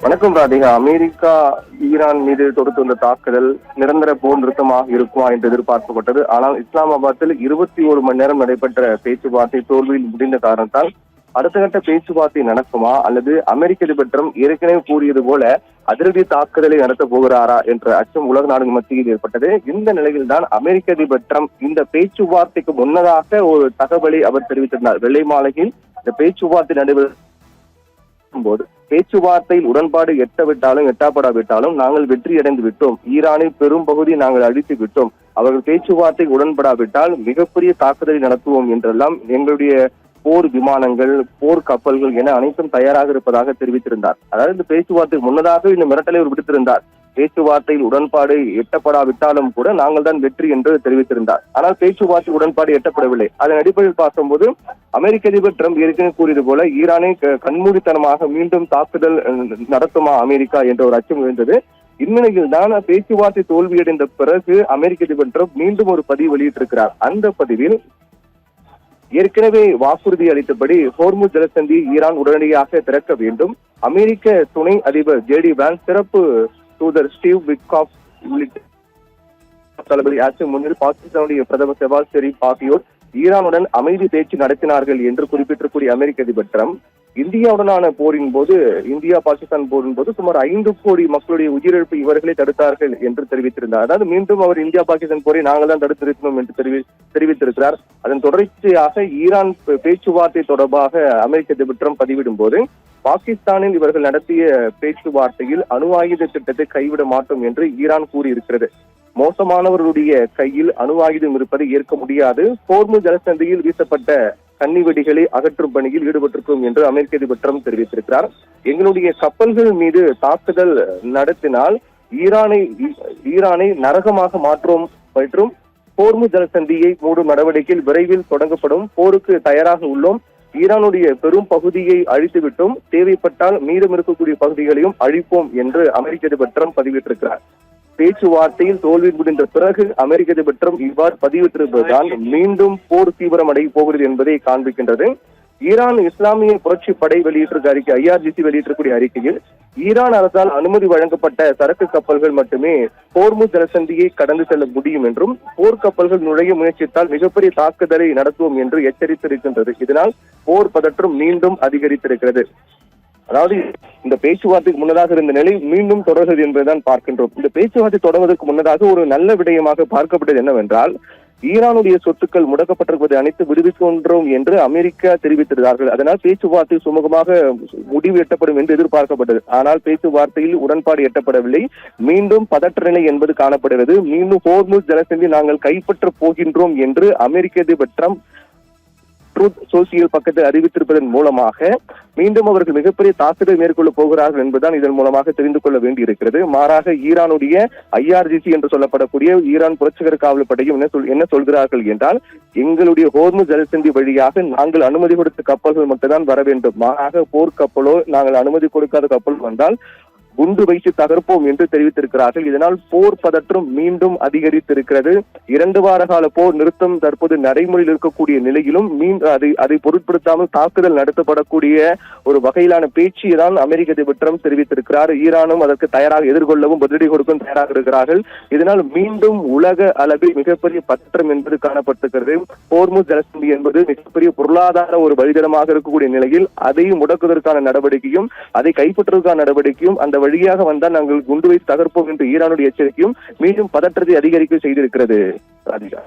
வணக்கம் Radhika. America Iran மீது தொடுத்துள்ள தாக்குதல் நிரந்தர போர் நிறுத்தமாக இருக்குமா என்று எதிர்பார்க்கப்பட்டது. ஆனால் இஸ்லாமாபாத்தில் 21 மணி நேரம் நடைபெற்ற பேச்சுவார்த்தை தோல்வியில் முடிந்த காரணத்தால் அடுத்த கட்ட பேச்சுவார்த்தை நடக்குமா அல்லது அமெரிக்க அதிபர் ட்ரம்ப் ஏற்கனவே கூறியது போல அதிரடி தாக்குதலை நடத்தப் போகிறாரா என்ற அச்சம் உலக நாடுகள் மத்தியில் ஏற்பட்டது. இந்த நிலையில் தான் அமெரிக்க அதிபர் ட்ரம்ப் இந்த பேச்சுவார்த்தைக்கு முன்னதாக ஒரு தகவலை அவர் தெரிவித்திருந்தார். வெள்ளை மாளிகையில் இந்த பேச்சுவார்த்தை நடைபெறும் போது பேச்சுவார்த்தையில் உடன்பாடு எட்டவிட்டாலும் எட்டாப்படாவிட்டாலும் நாங்கள் வெற்றியடைந்து விட்டோம், ஈரானில் பெரும் பகுதி நாங்கள் அழித்து விட்டோம், அவர்கள் பேச்சுவார்த்தை உடன்படாவிட்டால் மிகப்பெரிய தாக்குதலை நடத்துவோம் என்றெல்லாம் எங்களுடைய போர் விமானங்கள், போர் கப்பல்கள் என அனைத்தும் தயாராக இருப்பதாக தெரிவித்திருந்தார். அதாவது இந்த பேச்சுவார்த்தைக்கு முன்னதாக இந்த மிரட்டலை அவர் விடுத்திருந்தார். பேச்சுவார்த்தையில் உடன்பாடு எட்டப்படாவிட்டாலும் கூட நாங்கள் தான் வெற்றி என்று தெரிவித்திருந்தார். ஆனால் பேச்சுவார்த்தை உடன்பாடு எட்டப்படவில்லை. அதன் அடிப்படையில் பார்க்கும்போது அமெரிக்க அதிபர் ட்ரம்ப் ஏற்கனவே கூறியது போல ஈரானை கண்மூடித்தனமாக மீண்டும் தாக்குதல் நடத்துமா அமெரிக்கா என்ற ஒரு அச்சம் எழுந்தது. இந்நிலையில் தான் பேச்சுவார்த்தை தோல்வியடைந்த பிறகு அமெரிக்க அதிபர் ட்ரம்ப் மீண்டும் ஒரு பதிவு வெளியிட்டிருக்கிறார். அந்த பதிவில் ஏற்கனவே வாக்குறுதி அளித்தபடி ஹோர்முஸ் ஜலசந்தியை ஈரான் உடனடியாக திறக்க வேண்டும். அமெரிக்க துணை அதிபர் JD வான்ஸ், சிறப்பு தூதர் ஸ்டீவ் விட்காஃப் உள்ளிட்ட தளபதி ஆசிம் முன்னில் பாகிஸ்தானுடைய பிரதமர் ஷெபாஸ் ஷெரீப் ஆகியோர் ஈரானுடன் அமைதி பேச்சு நடத்தினார்கள் என்று குறிப்பிட்டிருக்கூடிய அமெரிக்க அதிபர் ட்ரம்ப் இந்தியாவுடனான போரின் போது, இந்தியா பாகிஸ்தான் போரின் போது சுமார் 5 கோடி மக்களுடைய உயிரிழப்பு இவர்களே தடுத்தார்கள் என்று தெரிவித்திருந்தார். அதாவது மீண்டும் அவர் இந்தியா பாகிஸ்தான் போரை நாங்கள் தான் தடுத்திருக்கணும் என்று தெரிவித்திருக்கிறார். அதன் தொடர்ச்சியாக ஈரான் பேச்சுவார்த்தை தொடர்பாக அமெரிக்க அதிபர் ட்ரம்ப் பதிவிடும் போது பாகிஸ்தானில் இவர்கள் நடத்திய பேச்சுவார்த்தையில் அணு ஆயுத திட்டத்தை கைவிட மாட்டோம் என்று ஈரான் கூறியிருக்கிறது. மோசமானவர்களுடைய கையில் அணு ஆயுதம் இருப்பதை ஏற்க முடியாது, ஹோர்முஸ் ஜலசந்தியில் வீசப்பட்ட கன்னிவெடிகளை அகற்றும் பணியில் ஈடுபட்டிருக்கும் என்று அமெரிக்க அதிபர் ட்ரம்ப் தெரிவித்திருக்கிறார். எங்களுடைய கப்பல்கள் மீது தாக்குதல் நடத்தினால் ஈரானை நரகமாக மாற்றும் மற்றும் ஹோர்முஸ் ஜலசந்தியை மூடும் நடவடிக்கையில் விரைவில் தொடங்கப்படும், போருக்கு தயாராக உள்ளோம், ஈரானுடைய பெரும் பகுதியை அழித்துவிட்டோம், தேவைப்பட்டால் மீதம் இருக்கக்கூடிய பகுதிகளையும் அழிப்போம் என்று அமெரிக்க அதிபர் ட்ரம்ப் பதிவிட்டிருக்கிறார். பேச்சுவார்த்தையில் தோல்வி முடிந்த பிறகு அமெரிக்க அதிபர் ட்ரம்ப் இவ்வாறு பதிவிட்டிருப்பதுதான் மீண்டும் போர் தீவிரம் அடைய போகிறது என்பதை காண்பிக்கின்றது. ஈரான் இஸ்லாமிய புரட்சி படை வெளியிட்டிருக்க அறிக்கை, IRGC வெளியிட்டிருக்கூடிய அறிக்கையில் ஈரான் அரசால் அனுமதி வழங்கப்பட்ட சரக்கு கப்பல்கள் மட்டுமே ஹோர்முஸ் ஜலசந்தியை கடந்து செல்ல முடியும் என்றும் போர்க்கப்பல்கள் நுழைய முயற்சித்தால் மிகப்பெரிய தாக்குதலை நடத்துவோம் என்று எச்சரித்திருக்கின்றது. இதனால் போர் பதற்றம் மீண்டும் அதிகரித்திருக்கிறது. அதாவது இந்த பேச்சுவார்த்தைக்கு முன்னதாக இருந்த நிலை மீண்டும் தொடர்கிறது என்பதுதான் பார்க்கின்றோம். இந்த பேச்சுவார்த்தை தொடர்வதற்கு முன்னதாக ஒரு நல்ல விடயமாக பார்க்கப்பட்டது என்னவென்றால், ஈரானுடைய சொத்துக்கள் முடக்கப்பட்டிருப்பதை அனைத்து விடுவிக்கின்றோம் என்று அமெரிக்கா தெரிவித்திருந்தார்கள். அதனால் பேச்சுவார்த்தை சுமூகமாக முடிவு எட்டப்படும் என்று எதிர்பார்க்கப்பட்டது. ஆனால் பேச்சுவார்த்தையில் உடன்பாடு எட்டப்படவில்லை. மீண்டும் பதற்ற நிலை என்பது காணப்படுகிறது. மீண்டும் ஹோர்முஸ் ஜலசந்தி நாங்கள் கைப்பற்ற போகின்றோம் என்று அமெரிக்க அதிபர் ட்ரம்ப் ட்ரூத் சோசியல் பக்கத்தை அறிவித்திருப்பதன் மூலமாக மீண்டும் அவர்கள் மிகப்பெரிய தாக்குதல் மேற்கொள்ள போகிறார்கள் என்பதுதான் இதன் மூலமாக தெரிந்து கொள்ள வேண்டியிருக்கிறது. மாறாக ஈரானுடைய IRGC என்று சொல்லப்படக்கூடிய ஈரான் புரட்சிகர காவல் படையும் என்ன சொல்கிறார்கள் என்றால், எங்களுடைய ஹோர்முஸ் ஜலசந்தி வழியாக நாங்கள் அனுமதி கொடுத்த கப்பல்கள் மட்டும்தான் வர வேண்டும், மாறாக போர் கப்பலோ நாங்கள் அனுமதி கொடுக்காத கப்பல் வந்தால் குண்டு வைத்து தகர்ப்போம் என்று தெரிவித்திருக்கிறார்கள். இதனால் போர் பதற்றம் மீண்டும் அதிகரித்திருக்கிறது. 2 வார கால போர் நிறுத்தம் தற்போது நடைமுறையில் இருக்கக்கூடிய நிலையிலும் அதை பொருட்படுத்தாமல் தாக்குதல் நடத்தப்படக்கூடிய ஒரு வகையிலான பேச்சை தான் அமெரிக்க அதிபர் ட்ரம்ப் தெரிவித்திருக்கிறார். ஈரானும் அதற்கு தயாராக எதிர்கொள்ளவும் பதிலடி கொடுக்கவும் தயாராக இருக்கிறார்கள். இதனால் மீண்டும் உலக அளவில் மிகப்பெரிய பதற்றம் என்பது காணப்பட்டிருக்கிறது. ஹோர்முஸ் ஜலசந்தி என்பது மிகப்பெரிய பொருளாதார ஒரு வழித்தடமாக இருக்கக்கூடிய நிலையில் அதையும் முடக்குவதற்கான நடவடிக்கையும் அதை கைப்பற்றுவதற்கான நடவடிக்கையும் அந்த வழியாக வந்தால் நாங்கள் குண்டு வைத்து தகர்ப்போம் என்று ஈரானுடைய எச்சரிக்கையும் மீண்டும் பதற்றத்தை அதிகரிக்க செய்திருக்கிறது. ராதிகா.